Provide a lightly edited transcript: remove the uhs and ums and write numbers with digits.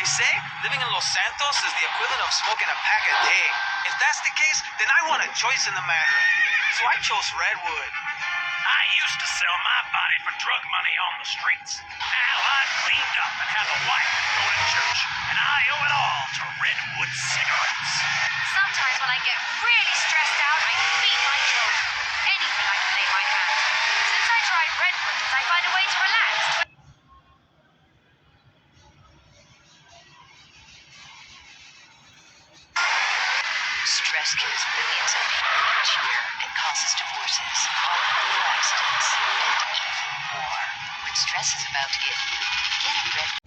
They say living in Los Santos is the equivalent of smoking a pack a day. If that's the case, then I want a choice in the matter. So I chose Redwood. I used to sell my body for drug money on the streets. Now I'm cleaned up and have a wife and go to church. And I owe it all to Redwood cigarettes. Sometimes when I get really stressed out, I beat my children. Anything I can lay my hand to. Since I tried Redwoods, I find a way to relax. Stress kills millions of people each year and causes divorces, automobile accidents, and even war. When stress is about to get you, get a Red